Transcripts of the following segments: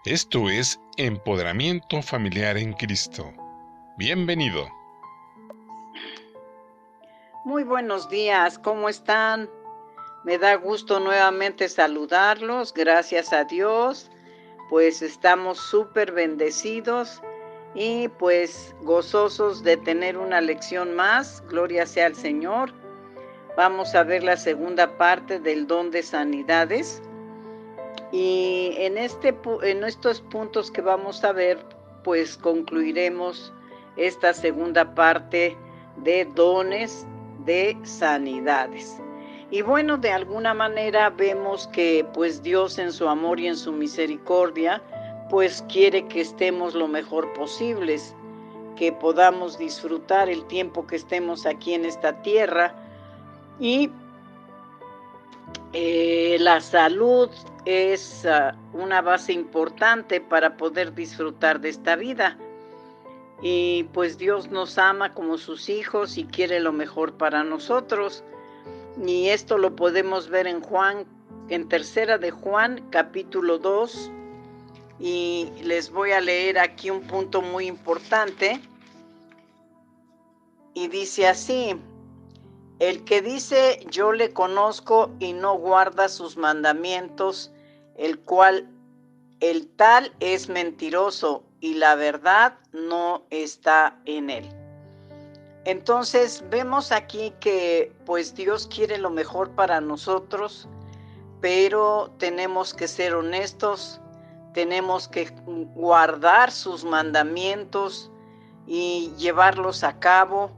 Esto es Empoderamiento Familiar en Cristo. Bienvenido. Muy buenos días, ¿cómo están? Me da gusto nuevamente saludarlos, gracias a Dios, pues estamos súper bendecidos y pues gozosos de tener una lección más, gloria sea al Señor. Vamos a ver la segunda parte del don de sanidades y en estos puntos que vamos a ver, pues concluiremos esta segunda parte de dones de sanidades. Y bueno, de alguna manera vemos que pues Dios en su amor y en su misericordia, pues quiere que estemos lo mejor posibles, que podamos disfrutar el tiempo que estemos aquí en esta tierra. Y la salud es una base importante para poder disfrutar de esta vida. Y pues Dios nos ama como sus hijos y quiere lo mejor para nosotros. Y esto lo podemos ver en tercera de Juan, capítulo 2. Y les voy a leer aquí un punto muy importante. Y dice así: el que dice yo le conozco y no guarda sus mandamientos, el tal es mentiroso y la verdad no está en él. Entonces vemos aquí que pues Dios quiere lo mejor para nosotros, pero tenemos que ser honestos, tenemos que guardar sus mandamientos y llevarlos a cabo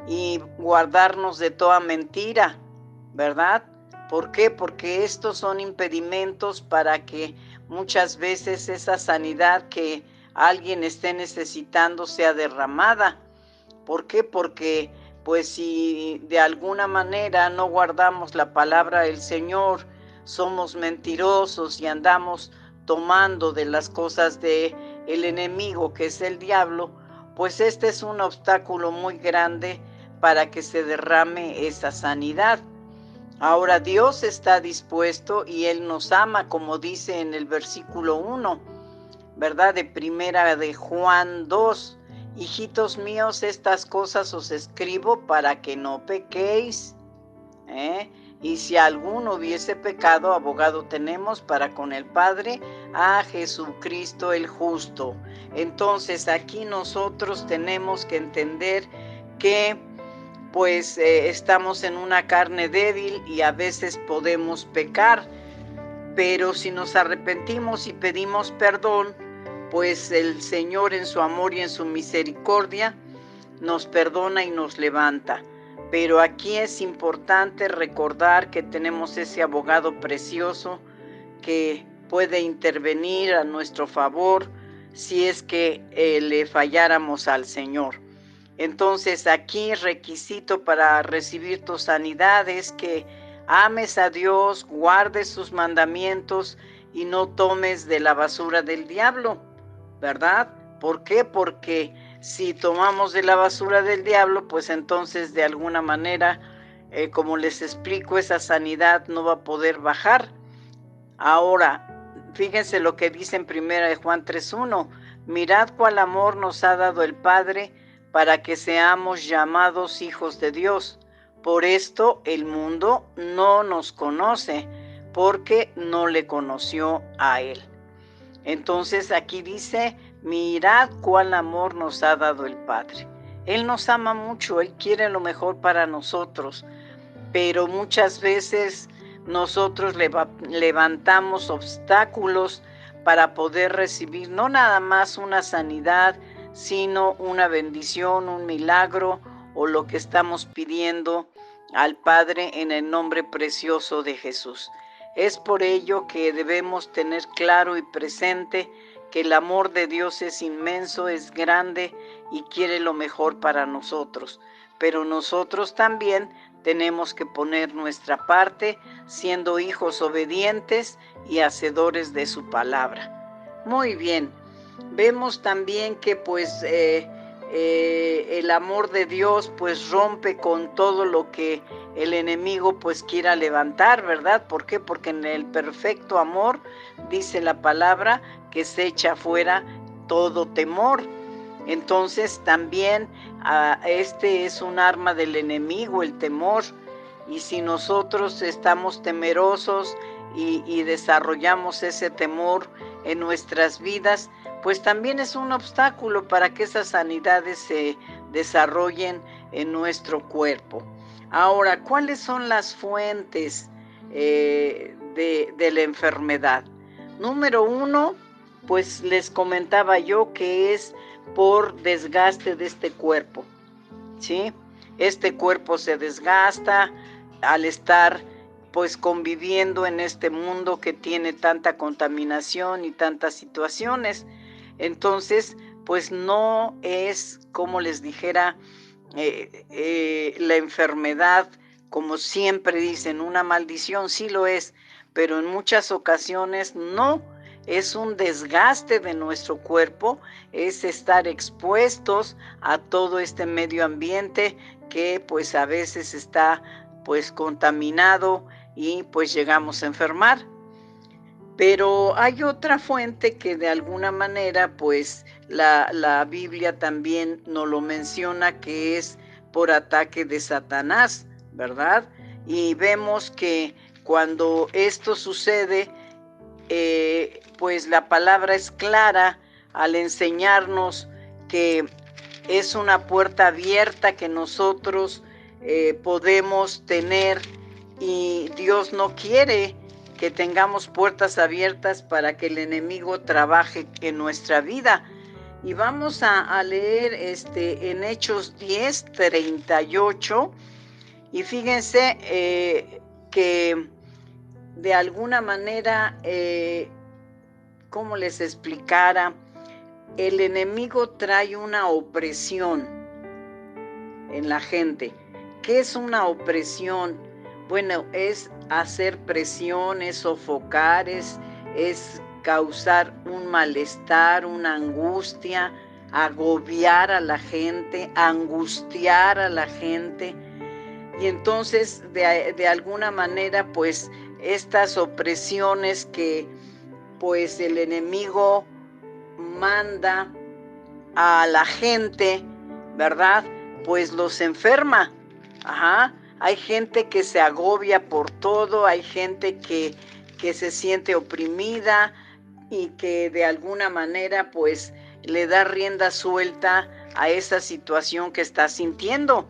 y guardarnos de toda mentira, ¿verdad? ¿Por qué? Porque estos son impedimentos para que muchas veces esa sanidad que alguien esté necesitando sea derramada. ¿Por qué? Porque pues si de alguna manera no guardamos la palabra del Señor, somos mentirosos y andamos tomando de las cosas de el enemigo, que es el diablo, pues este es un obstáculo muy grande para que se derrame esa sanidad. Ahora Dios está dispuesto y Él nos ama, como dice en el versículo 1, ¿verdad? De primera de Juan 2. Hijitos míos, estas cosas os escribo para que no pequéis. Y si alguno hubiese pecado, abogado tenemos para con el Padre, a Jesucristo el justo. Entonces aquí nosotros tenemos que entender que pues estamos en una carne débil y a veces podemos pecar, pero si nos arrepentimos y pedimos perdón, pues el Señor en su amor y en su misericordia nos perdona y nos levanta. Pero aquí es importante recordar que tenemos ese abogado precioso que puede intervenir a nuestro favor si es que le falláramos al Señor. Entonces aquí requisito para recibir tu sanidad es que ames a Dios, guardes sus mandamientos y no tomes de la basura del diablo, ¿verdad? ¿Por qué? Porque si tomamos de la basura del diablo, pues entonces de alguna manera, como les explico, esa sanidad no va a poder bajar. Ahora, fíjense lo que dice en 1 de Juan 3:1, mirad cuál amor nos ha dado el Padre para que seamos llamados hijos de Dios. Por esto el mundo no nos conoce, porque no le conoció a Él. Entonces aquí dice, mirad cuál amor nos ha dado el Padre. Él nos ama mucho, Él quiere lo mejor para nosotros, pero muchas veces nosotros levantamos obstáculos para poder recibir no nada más una sanidad, sino una bendición, un milagro o lo que estamos pidiendo al Padre en el nombre precioso de Jesús. Es por ello que debemos tener claro y presente que el amor de Dios es inmenso, es grande y quiere lo mejor para nosotros. Pero nosotros también tenemos que poner nuestra parte, siendo hijos obedientes y hacedores de su palabra. Muy bien, vemos también que el amor de Dios pues rompe con todo lo que el enemigo pues quiera levantar, ¿verdad? ¿Por qué? Porque en el perfecto amor dice la palabra que se echa fuera todo temor. Entonces también este es un arma del enemigo, el temor. Y si nosotros estamos temerosos y desarrollamos ese temor en nuestras vidas, pues también es un obstáculo para que esas sanidades se desarrollen en nuestro cuerpo. Ahora, ¿cuáles son las fuentes de la enfermedad? Número 1, pues les comentaba yo que es por desgaste de este cuerpo, ¿sí? Este cuerpo se desgasta al estar pues conviviendo en este mundo que tiene tanta contaminación y tantas situaciones. Entonces, pues no es, como les dijera, la enfermedad, como siempre dicen, una maldición, sí lo es, pero en muchas ocasiones no. Es un desgaste de nuestro cuerpo, es estar expuestos a todo este medio ambiente que pues a veces está pues contaminado y pues llegamos a enfermar. Pero hay otra fuente que de alguna manera pues la Biblia también nos lo menciona, que es por ataque de Satanás, ¿verdad? Y vemos que cuando esto sucede, pues la palabra es clara al enseñarnos que es una puerta abierta que nosotros podemos tener, y Dios no quiere que tengamos puertas abiertas para que el enemigo trabaje en nuestra vida. Y vamos a leer en Hechos 10:38, y fíjense que de alguna manera, ¿cómo les explicara? El enemigo trae una opresión en la gente. ¿Qué es una opresión? Bueno, es hacer presión, es sofocar, es causar un malestar, una angustia, agobiar a la gente, angustiar a la gente. Y entonces, de alguna manera, pues, estas opresiones que, pues, el enemigo manda a la gente, ¿verdad? Pues los enferma. Ajá. Hay gente que se agobia por todo, hay gente que se siente oprimida y que de alguna manera pues le da rienda suelta a esa situación que está sintiendo.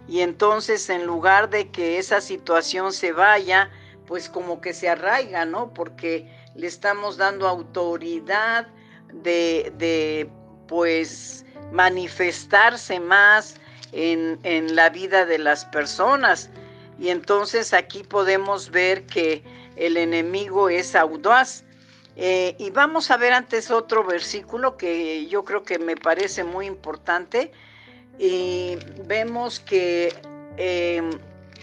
Y entonces, en lugar de que esa situación se vaya, pues como que se arraiga, ¿no? Porque le estamos dando autoridad de pues manifestarse más en la vida de las personas. Y entonces aquí podemos ver que el enemigo es audaz. Y vamos a ver antes otro versículo que yo creo que me parece muy importante. Y vemos que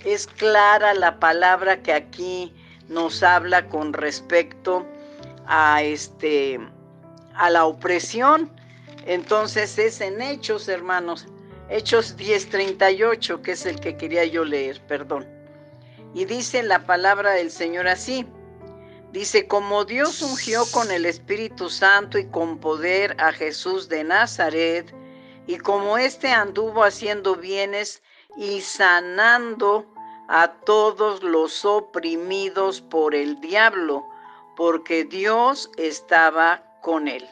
es clara la palabra que aquí nos habla con respecto a la opresión. Entonces es en Hechos, hermanos, Hechos 10:38, que es el que quería yo leer, perdón. Y dice la palabra del Señor así. Dice: como Dios ungió con el Espíritu Santo y con poder a Jesús de Nazaret, y como éste anduvo haciendo bienes y sanando a todos los oprimidos por el diablo, porque Dios estaba con él.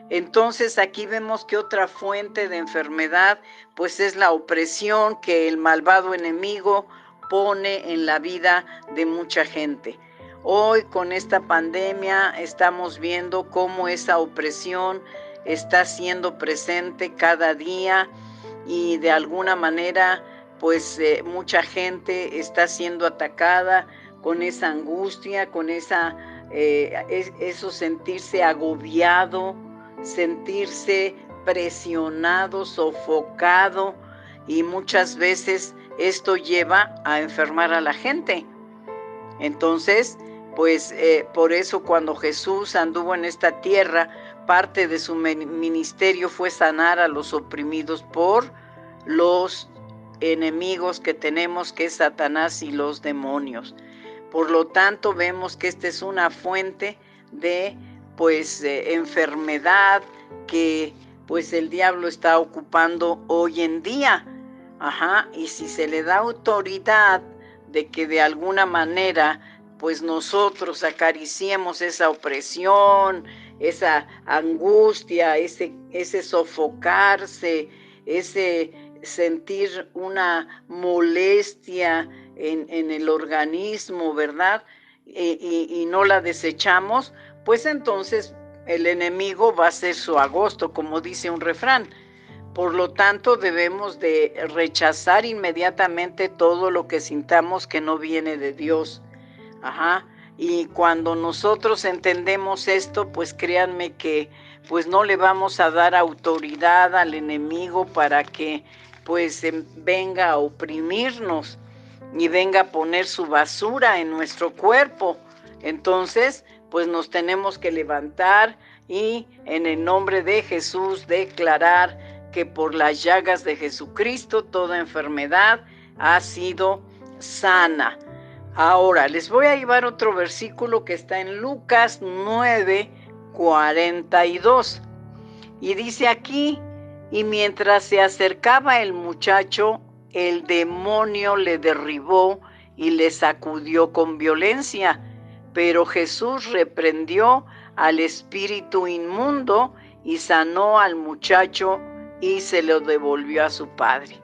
Entonces aquí vemos que otra fuente de enfermedad pues es la opresión que el malvado enemigo pone en la vida de mucha gente. Hoy con esta pandemia estamos viendo cómo esa opresión está siendo presente cada día, y de alguna manera pues mucha gente está siendo atacada con esa angustia, con eso sentirse agobiado, sentirse presionado, sofocado, y muchas veces esto lleva a enfermar a la gente. Entonces, pues por eso cuando Jesús anduvo en esta tierra, parte de su ministerio fue sanar a los oprimidos por los enemigos que tenemos, que es Satanás y los demonios. Por lo tanto, vemos que esta es una fuente de enfermedad que pues el diablo está ocupando hoy en día. Y si se le da autoridad de que de alguna manera pues nosotros acariciemos esa opresión, esa angustia, ese sofocarse, ese sentir una molestia en el organismo, ¿verdad? Y no la desechamos, pues entonces el enemigo va a hacer su agosto, como dice un refrán. Por lo tanto, debemos de rechazar inmediatamente todo lo que sintamos que no viene de Dios. Y cuando nosotros entendemos esto, pues créanme que pues no le vamos a dar autoridad al enemigo para que pues venga a oprimirnos y venga a poner su basura en nuestro cuerpo. Entonces, pues nos tenemos que levantar y en el nombre de Jesús declarar que por las llagas de Jesucristo toda enfermedad ha sido sana. Ahora, les voy a llevar otro versículo que está en Lucas 9:42. Y dice aquí, y mientras se acercaba el muchacho, el demonio le derribó y le sacudió con violencia. Pero Jesús reprendió al espíritu inmundo y sanó al muchacho y se lo devolvió a su padre.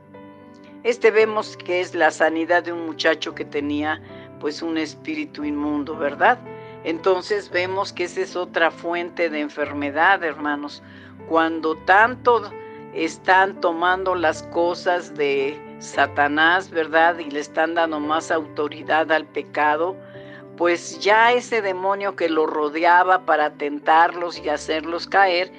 Vemos que es la sanidad de un muchacho que tenía pues un espíritu inmundo, ¿verdad? Entonces vemos que esa es otra fuente de enfermedad, hermanos. Cuando tanto están tomando las cosas de Satanás, ¿verdad? Y le están dando más autoridad al pecado, pues ya ese demonio que lo rodeaba para tentarlos y hacerlos caer,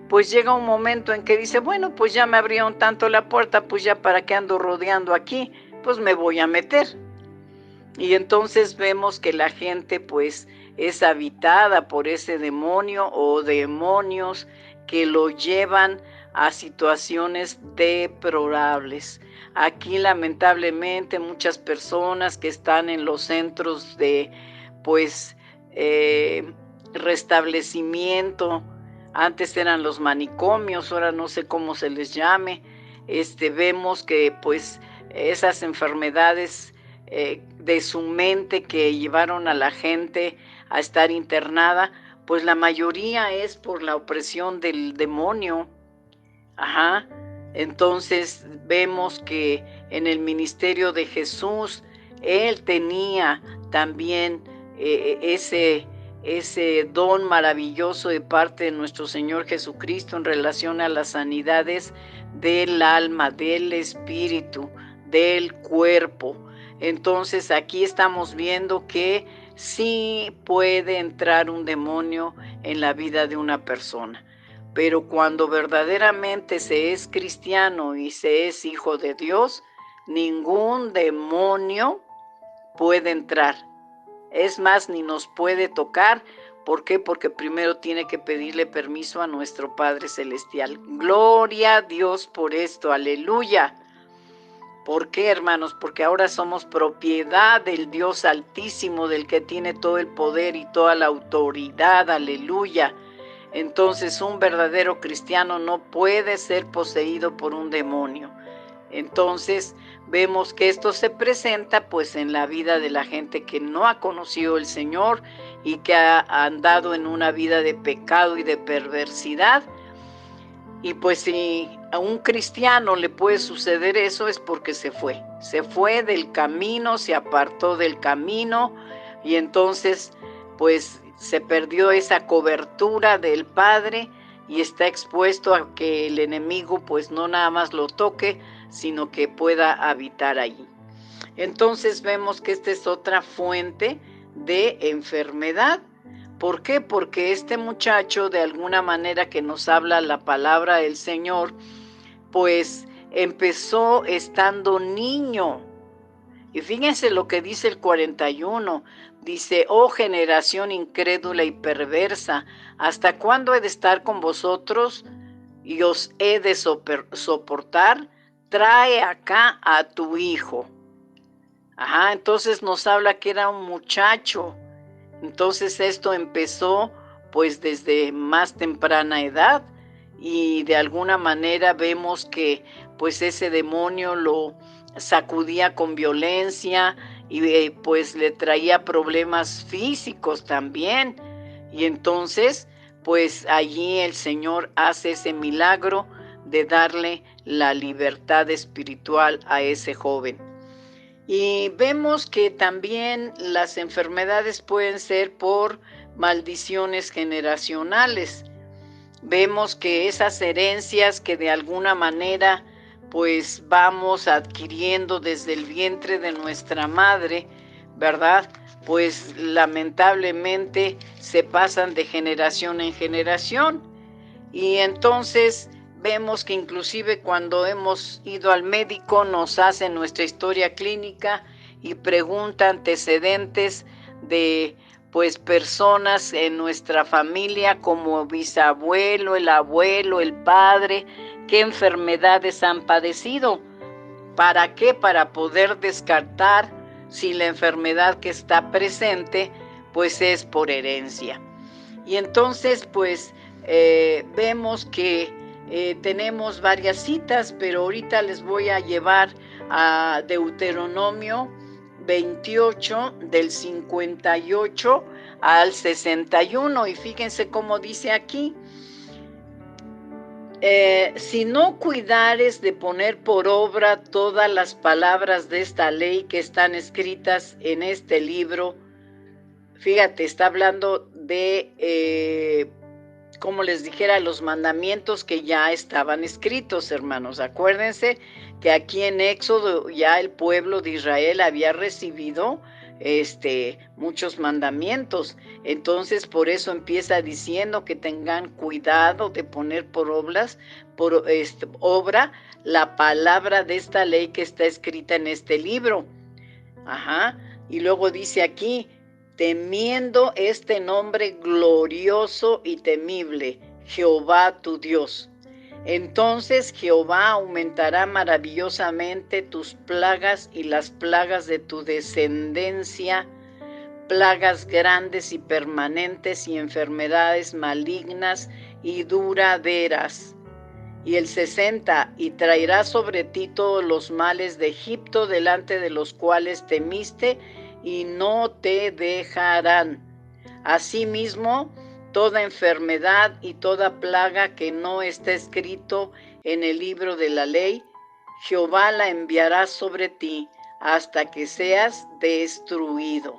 pues llega un momento en que dice, bueno, pues ya me abrieron tanto la puerta, pues ya para qué ando rodeando aquí, pues me voy a meter. Y entonces vemos que la gente pues es habitada por ese demonio o demonios que lo llevan a situaciones deplorables. Aquí lamentablemente muchas personas que están en los centros de restablecimiento, antes eran los manicomios, ahora no sé cómo se les llame, vemos que pues esas enfermedades de su mente que llevaron a la gente a estar internada, pues la mayoría es por la opresión del demonio. Entonces vemos que en el ministerio de Jesús, Él tenía también ese don maravilloso de parte de nuestro Señor Jesucristo en relación a las sanidades del alma, del espíritu, del cuerpo. Entonces aquí estamos viendo que sí puede entrar un demonio en la vida de una persona, pero cuando verdaderamente se es cristiano y se es hijo de Dios, ningún demonio puede entrar. Es más, ni nos puede tocar. ¿Por qué? Porque primero tiene que pedirle permiso a nuestro Padre Celestial. Gloria a Dios por esto, aleluya. ¿Por qué, hermanos? Porque ahora somos propiedad del Dios Altísimo, del que tiene todo el poder y toda la autoridad, aleluya. Entonces un verdadero cristiano no puede ser poseído por un demonio. Entonces vemos que esto se presenta pues en la vida de la gente que no ha conocido el Señor y que ha andado en una vida de pecado y de perversidad. Y pues si a un cristiano le puede suceder eso es porque se fue del camino, se apartó del camino y entonces pues se perdió esa cobertura del Padre y está expuesto a que el enemigo pues no nada más lo toque, sino que pueda habitar allí. Entonces vemos que esta es otra fuente de enfermedad. ¿Por qué? Porque este muchacho, de alguna manera que nos habla la palabra del Señor, pues empezó estando niño. Y fíjense lo que dice el 41. Dice, oh generación incrédula y perversa, ¿hasta cuándo he de estar con vosotros y os he de soportar? trae acá a tu hijo. Ajá, entonces nos habla que era un muchacho. Entonces esto empezó pues desde más temprana edad y de alguna manera vemos que pues ese demonio lo sacudía con violencia y pues le traía problemas físicos también. Y entonces pues allí el Señor hace ese milagro de darle la libertad espiritual a ese joven. Y vemos que también las enfermedades pueden ser por maldiciones generacionales. Vemos que esas herencias que de alguna manera pues vamos adquiriendo desde el vientre de nuestra madre, ¿verdad? Pues lamentablemente se pasan de generación en generación. Y entonces vemos que inclusive cuando hemos ido al médico nos hacen nuestra historia clínica y pregunta antecedentes de pues personas en nuestra familia como bisabuelo, el abuelo, el padre, qué enfermedades han padecido. ¿Para qué? Para poder descartar si la enfermedad que está presente pues es por herencia. Y entonces pues vemos que tenemos varias citas, pero ahorita les voy a llevar a Deuteronomio 28 del 58 al 61 y fíjense cómo dice aquí. Si no cuidares de poner por obra todas las palabras de esta ley que están escritas en este libro, fíjate, está hablando de, como les dijera, los mandamientos que ya estaban escritos, hermanos. Acuérdense que aquí en Éxodo ya el pueblo de Israel había recibido muchos mandamientos. Entonces, por eso empieza diciendo que tengan cuidado de poner por obra la palabra de esta ley que está escrita en este libro. Ajá. Y luego dice aquí, temiendo este nombre glorioso y temible, Jehová tu Dios. Entonces Jehová aumentará maravillosamente tus plagas y las plagas de tu descendencia, plagas grandes y permanentes y enfermedades malignas y duraderas. Y el 60, y traerá sobre ti todos los males de Egipto delante de los cuales temiste, y no te dejarán. Asimismo, toda enfermedad y toda plaga que no está escrito en el libro de la ley, Jehová la enviará sobre ti hasta que seas destruido.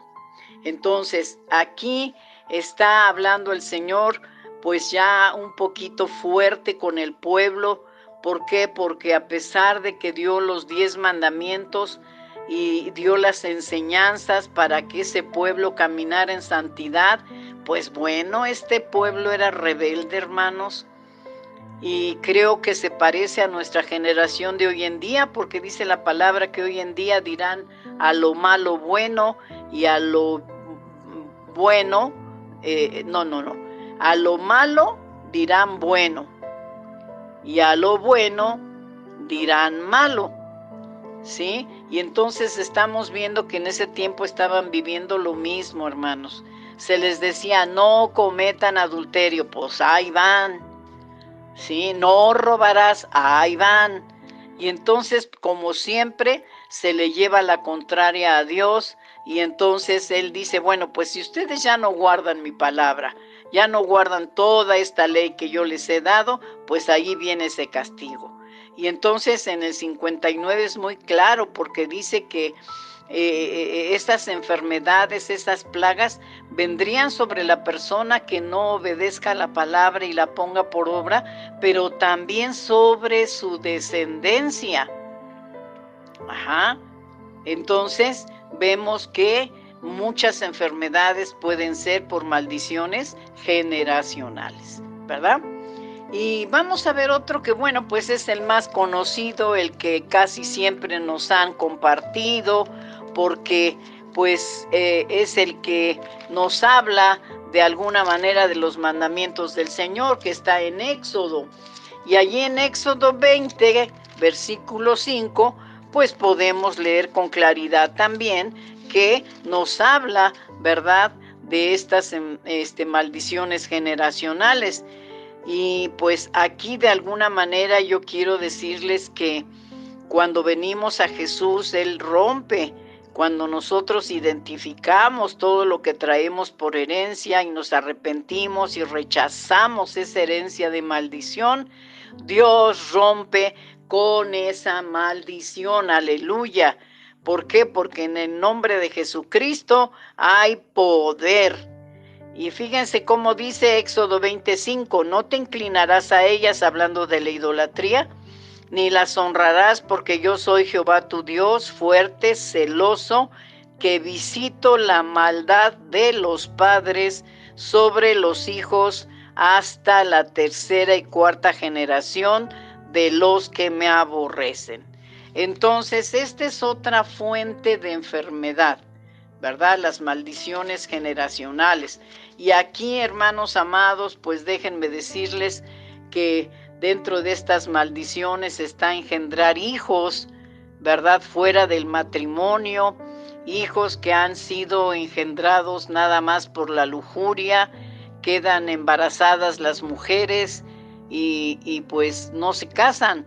Entonces, aquí está hablando el Señor, pues ya un poquito fuerte con el pueblo. ¿Por qué? Porque a pesar de que dio los 10 mandamientos y dio las enseñanzas para que ese pueblo caminara en santidad, pues bueno, este pueblo era rebelde, hermanos. Y creo que se parece a nuestra generación de hoy en día, porque dice la palabra que hoy en día dirán a lo malo bueno y a lo bueno, a lo malo dirán bueno y a lo bueno dirán malo, ¿sí? Y entonces estamos viendo que en ese tiempo estaban viviendo lo mismo, hermanos. Se les decía, no cometan adulterio, pues ahí van, ¿sí? No robarás, ahí van. Y entonces, como siempre, se le lleva la contraria a Dios. Y entonces Él dice, bueno, pues si ustedes ya no guardan mi palabra, ya no guardan toda esta ley que yo les he dado, pues ahí viene ese castigo. Y entonces en el 59 es muy claro, porque dice que estas enfermedades, esas plagas, vendrían sobre la persona que no obedezca la palabra y la ponga por obra, pero también sobre su descendencia. Ajá. Entonces vemos que muchas enfermedades pueden ser por maldiciones generacionales, ¿verdad? Y vamos a ver otro que, bueno, pues es el más conocido, el que casi siempre nos han compartido, porque pues es el que nos habla de alguna manera de los mandamientos del Señor, que está en Éxodo. Y allí en Éxodo 20 versículo 5, pues podemos leer con claridad también que nos habla, ¿verdad?, de estas maldiciones generacionales. Y pues aquí de alguna manera yo quiero decirles que cuando venimos a Jesús, Él rompe. Cuando nosotros identificamos todo lo que traemos por herencia y nos arrepentimos y rechazamos esa herencia de maldición, Dios rompe con esa maldición. Aleluya. ¿Por qué? Porque en el nombre de Jesucristo hay poder. Y fíjense cómo dice Éxodo 25, no te inclinarás a ellas, hablando de la idolatría, ni las honrarás, porque yo soy Jehová tu Dios, fuerte, celoso, que visito la maldad de los padres sobre los hijos hasta la tercera y cuarta generación de los que me aborrecen. Entonces, esta es otra fuente de enfermedad, ¿verdad? Las maldiciones generacionales. Y aquí, hermanos amados, pues déjenme decirles que dentro de estas maldiciones está engendrar hijos, ¿verdad?, fuera del matrimonio, hijos que han sido engendrados nada más por la lujuria, quedan embarazadas las mujeres y pues no se casan.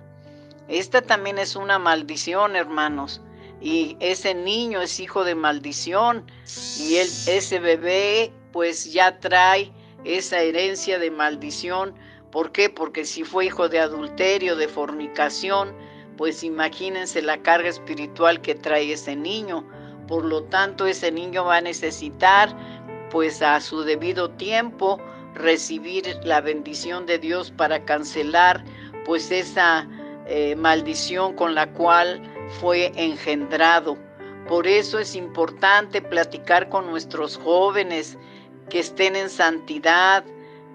Esta también es una maldición, hermanos. Y ese niño es hijo de maldición y ese bebé pues ya trae esa herencia de maldición. ¿Por qué? Porque si fue hijo de adulterio, de fornicación, pues imagínense la carga espiritual que trae ese niño. Por lo tanto, ese niño va a necesitar pues a su debido tiempo recibir la bendición de Dios para cancelar pues esa maldición con la cual fue engendrado. Por eso es importante platicar con nuestros jóvenes que estén en santidad,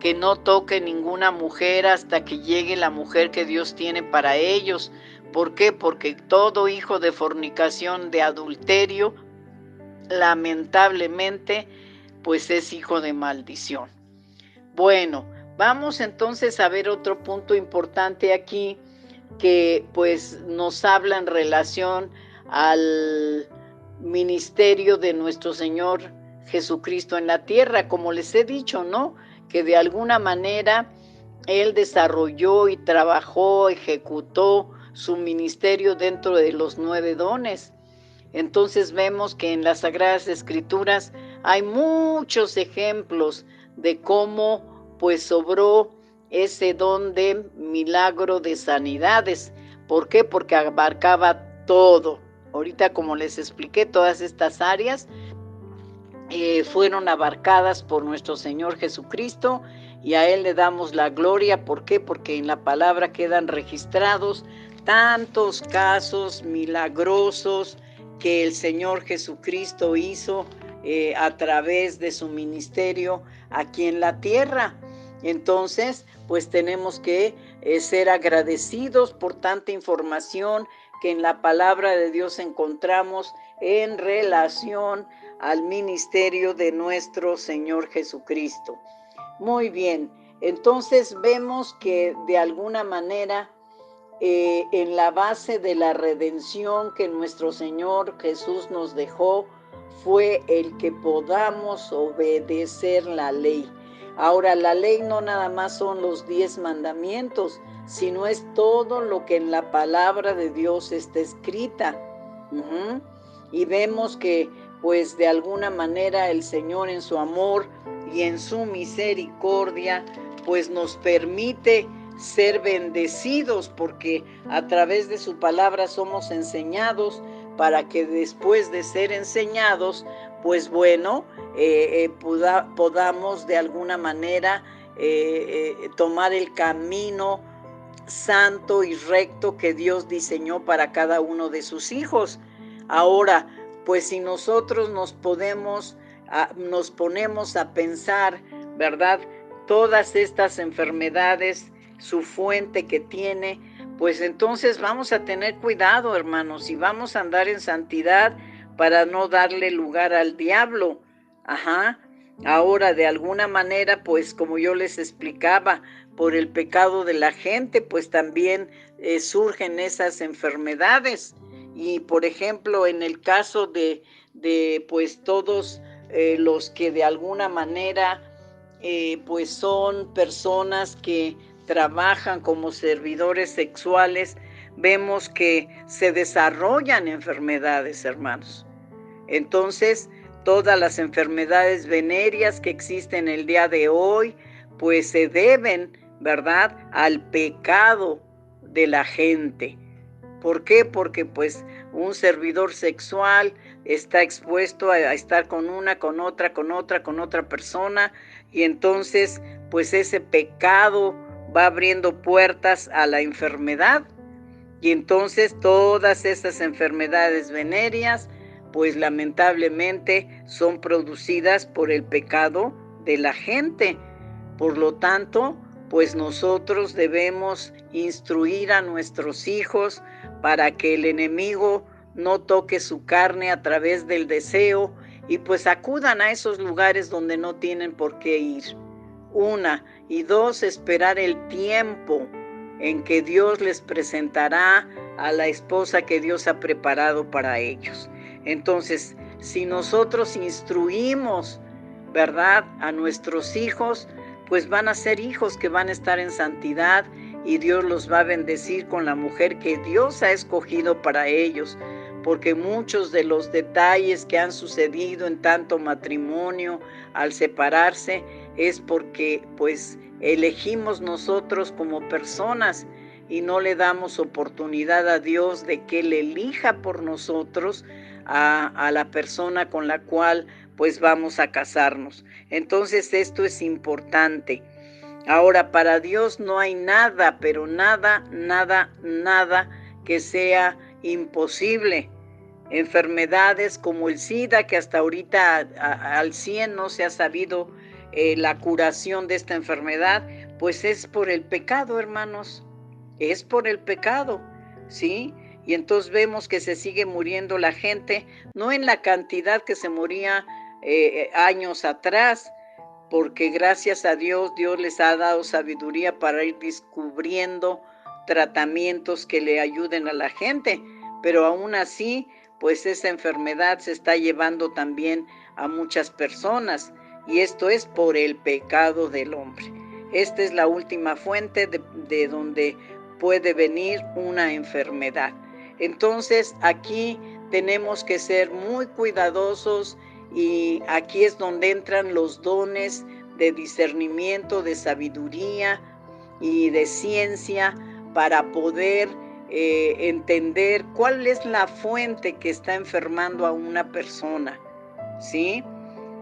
que no toque ninguna mujer hasta que llegue la mujer que Dios tiene para ellos. ¿Por qué? Porque todo hijo de fornicación, de adulterio, lamentablemente, pues es hijo de maldición. Bueno, vamos entonces a ver otro punto importante aquí que pues nos habla en relación al ministerio de nuestro Señor Jesucristo en la tierra. Como les he dicho, ¿no?, que de alguna manera Él desarrolló y trabajó, ejecutó su ministerio dentro de los 9 dones. Entonces vemos que en las Sagradas Escrituras hay muchos ejemplos de cómo pues obró ese don de milagro de sanidades. ¿Por qué? Porque abarcaba todo. Ahorita, como les expliqué, todas estas áreas fueron abarcadas por nuestro Señor Jesucristo y a Él le damos la gloria. ¿Por qué? Porque en la palabra quedan registrados tantos casos milagrosos que el Señor Jesucristo hizo a través de su ministerio aquí en la tierra. Entonces, pues tenemos que ser agradecidos por tanta información que en la palabra de Dios encontramos en relación al ministerio de nuestro Señor Jesucristo. Muy bien, entonces vemos que de alguna manera en la base de la redención que nuestro Señor Jesús nos dejó fue el que podamos obedecer la ley. Ahora, la ley no nada más son los 10 mandamientos, sino es todo lo que en la palabra de Dios está escrita. Y vemos que, pues, de alguna manera el Señor en su amor y en su misericordia, pues nos permite ser bendecidos, porque a través de su palabra somos enseñados para que después de ser enseñados, pues bueno, podamos de alguna manera tomar el camino santo y recto que Dios diseñó para cada uno de sus hijos. Ahora, pues si nosotros nos ponemos a pensar, ¿verdad?, todas estas enfermedades, su fuente que tiene, pues entonces vamos a tener cuidado, hermanos, y vamos a andar en santidad para no darle lugar al diablo. Ahora, de alguna manera, pues como yo les explicaba, por el pecado de la gente, pues también surgen esas enfermedades. Y por ejemplo, en el caso de pues todos los que de alguna manera pues son personas que trabajan como servidores sexuales, vemos que se desarrollan enfermedades, hermanos. Entonces, todas las enfermedades venéreas que existen el día de hoy, pues se deben, ¿verdad?, al pecado de la gente. ¿Por qué? Porque pues un servidor sexual está expuesto a estar con una, con otra persona, y entonces pues ese pecado va abriendo puertas a la enfermedad, y entonces todas esas enfermedades venéreas pues lamentablemente son producidas por el pecado de la gente. Por lo tanto, pues nosotros debemos instruir a nuestros hijos para que el enemigo no toque su carne a través del deseo, y pues acudan a esos lugares donde no tienen por qué ir. Una, y dos, esperar el tiempo en que Dios les presentará a la esposa que Dios ha preparado para ellos. Entonces, si nosotros instruimos, ¿verdad?, a nuestros hijos, pues van a ser hijos que van a estar en santidad, y Dios los va a bendecir con la mujer que Dios ha escogido para ellos, porque muchos de los detalles que han sucedido en tanto matrimonio al separarse es porque pues elegimos nosotros como personas y no le damos oportunidad a Dios de que Él elija por nosotros a la persona con la cual pues vamos a casarnos. Entonces esto es importante. Ahora, para Dios no hay nada, pero nada que sea imposible. Enfermedades como el SIDA, que hasta ahorita al 100 no se ha sabido la curación de esta enfermedad, pues es por el pecado, hermanos. Es por el pecado, ¿sí? Y entonces vemos que se sigue muriendo la gente, no en la cantidad que se moría años atrás, porque gracias a Dios, Dios les ha dado sabiduría para ir descubriendo tratamientos que le ayuden a la gente, pero aún así, pues esa enfermedad se está llevando también a muchas personas, y esto es por el pecado del hombre. Esta es la última fuente de donde puede venir una enfermedad. Entonces, aquí tenemos que ser muy cuidadosos, y aquí es donde entran los dones de discernimiento, de sabiduría y de ciencia, para poder entender cuál es la fuente que está enfermando a una persona, ¿sí?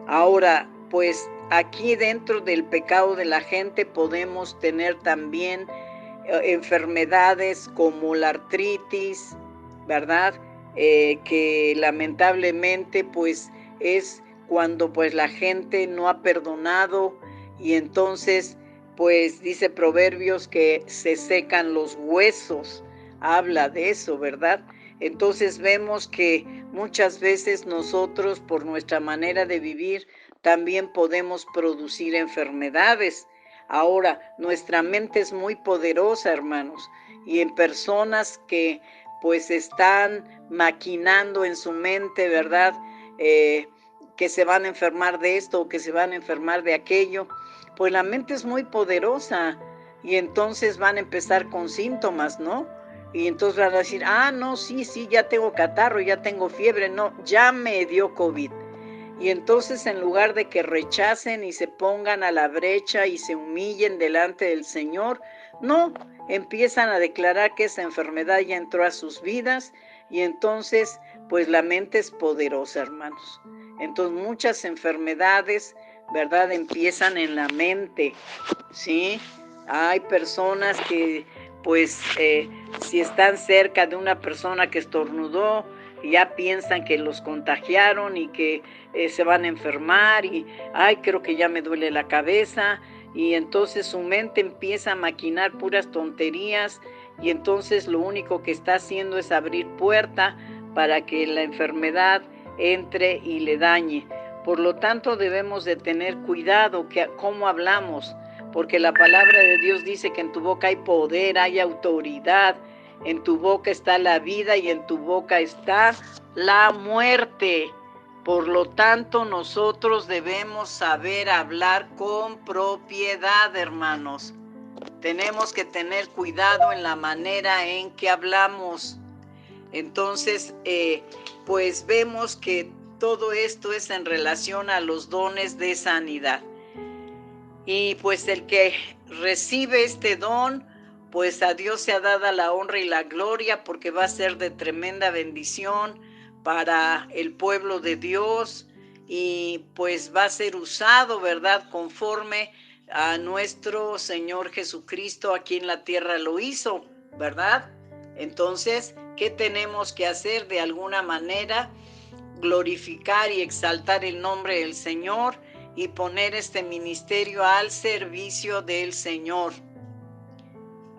Ahora, pues aquí dentro del pecado de la gente podemos tener también enfermedades como la artritis, ¿verdad? Que lamentablemente pues es cuando pues la gente no ha perdonado, y entonces pues dice Proverbios que se secan los huesos, habla de eso, ¿verdad? Entonces vemos que muchas veces nosotros por nuestra manera de vivir también podemos producir enfermedades. Ahora, nuestra mente es muy poderosa, hermanos, y en personas que pues están maquinando en su mente, ¿verdad?, que se van a enfermar de esto o que se van a enfermar de aquello, pues la mente es muy poderosa, y entonces van a empezar con síntomas, ¿no? Y entonces van a decir, no, sí, ya tengo catarro, ya tengo fiebre, no, ya me dio COVID. Y entonces en lugar de que rechacen y se pongan a la brecha y se humillen delante del Señor, no, empiezan a declarar que esa enfermedad ya entró a sus vidas, y entonces pues la mente es poderosa, hermanos. Entonces muchas enfermedades, ¿verdad?, empiezan en la mente, ¿sí? Hay personas que pues si están cerca de una persona que estornudó, ya piensan que los contagiaron y que se van a enfermar, y creo que ya me duele la cabeza, y entonces su mente empieza a maquinar puras tonterías, y entonces lo único que está haciendo es abrir puerta para que la enfermedad entre y le dañe. Por lo tanto, debemos de tener cuidado cómo hablamos, porque la palabra de Dios dice que en tu boca hay poder, hay autoridad, en tu boca está la vida y en tu boca está la muerte. Por lo tanto, nosotros debemos saber hablar con propiedad, hermanos. Tenemos que tener cuidado en la manera en que hablamos. Entonces, pues vemos que todo esto es en relación a los dones de sanidad. Y pues el que recibe este don, pues a Dios se ha dado la honra y la gloria, porque va a ser de tremenda bendición para el pueblo de Dios, y pues va a ser usado, ¿verdad?, conforme a nuestro Señor Jesucristo aquí en la tierra lo hizo, ¿verdad? Entonces, ¿qué tenemos que hacer? De alguna manera, glorificar y exaltar el nombre del Señor y poner este ministerio al servicio del Señor.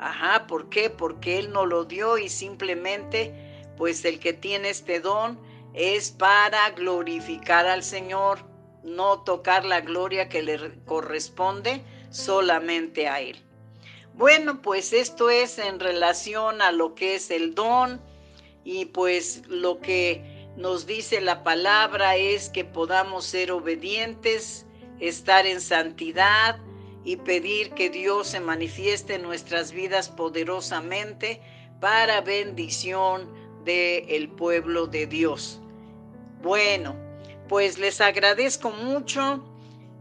Ajá, ¿por qué? Porque Él nos lo dio, y simplemente, pues el que tiene este don es para glorificar al Señor, no tocar la gloria que le corresponde solamente a Él. Bueno, pues esto es en relación a lo que es el don, y pues lo que nos dice la palabra es que podamos ser obedientes, estar en santidad y pedir que Dios se manifieste en nuestras vidas poderosamente para bendición del pueblo de Dios. Bueno, pues les agradezco mucho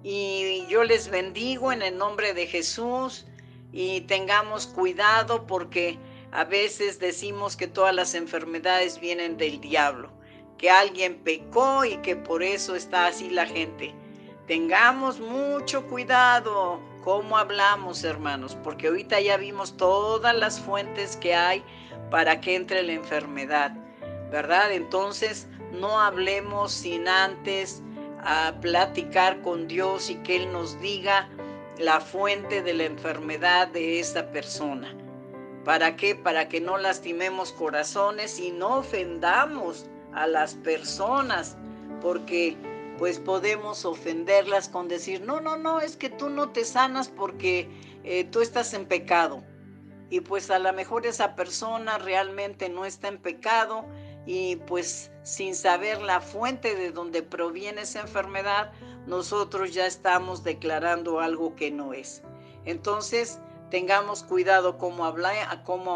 y yo les bendigo en el nombre de Jesús, y tengamos cuidado porque a veces decimos que todas las enfermedades vienen del diablo, que alguien pecó y que por eso está así la gente. Tengamos mucho cuidado cómo hablamos, hermanos, porque ahorita ya vimos todas las fuentes que hay para que entre la enfermedad, ¿verdad? Entonces, no hablemos sin antes platicar con Dios y que Él nos diga la fuente de la enfermedad de esa persona. ¿Para qué? Para que no lastimemos corazones y no ofendamos a las personas, porque pues podemos ofenderlas con decir, no, es que tú no te sanas porque tú estás en pecado. Y pues a lo mejor esa persona realmente no está en pecado, y pues sin saber la fuente de donde proviene esa enfermedad, nosotros ya estamos declarando algo que no es. Entonces, tengamos cuidado cómo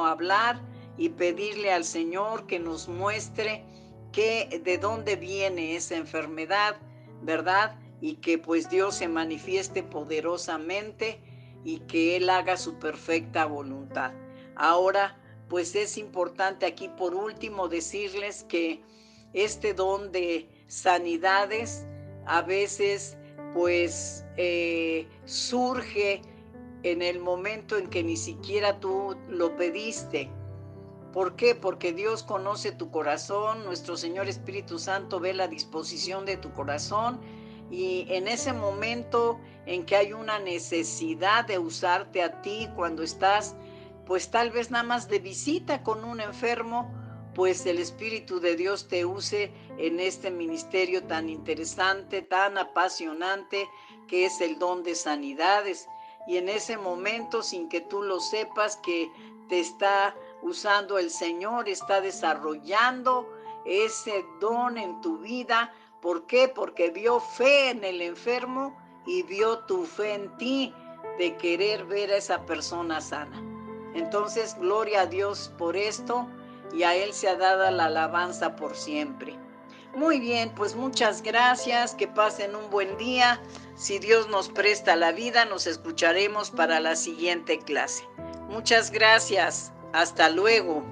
hablar y pedirle al Señor que nos muestre de dónde viene esa enfermedad, ¿verdad? Y que pues Dios se manifieste poderosamente y que Él haga su perfecta voluntad. Ahora, pues es importante aquí por último decirles que este don de sanidades a veces pues surge en el momento en que ni siquiera tú lo pediste. ¿Por qué? Porque Dios conoce tu corazón, nuestro Señor Espíritu Santo ve la disposición de tu corazón, y en ese momento en que hay una necesidad de usarte a ti, cuando estás pues tal vez nada más de visita con un enfermo, pues el Espíritu de Dios te use en este ministerio tan interesante, tan apasionante, que es el don de sanidades. Y en ese momento, sin que tú lo sepas, que te está usando el Señor, está desarrollando ese don en tu vida. ¿Por qué? Porque vio fe en el enfermo y vio tu fe en ti de querer ver a esa persona sana. Entonces, gloria a Dios por esto, y a Él se ha dado la alabanza por siempre. Muy bien, pues muchas gracias, que pasen un buen día. Si Dios nos presta la vida, nos escucharemos para la siguiente clase. Muchas gracias, hasta luego.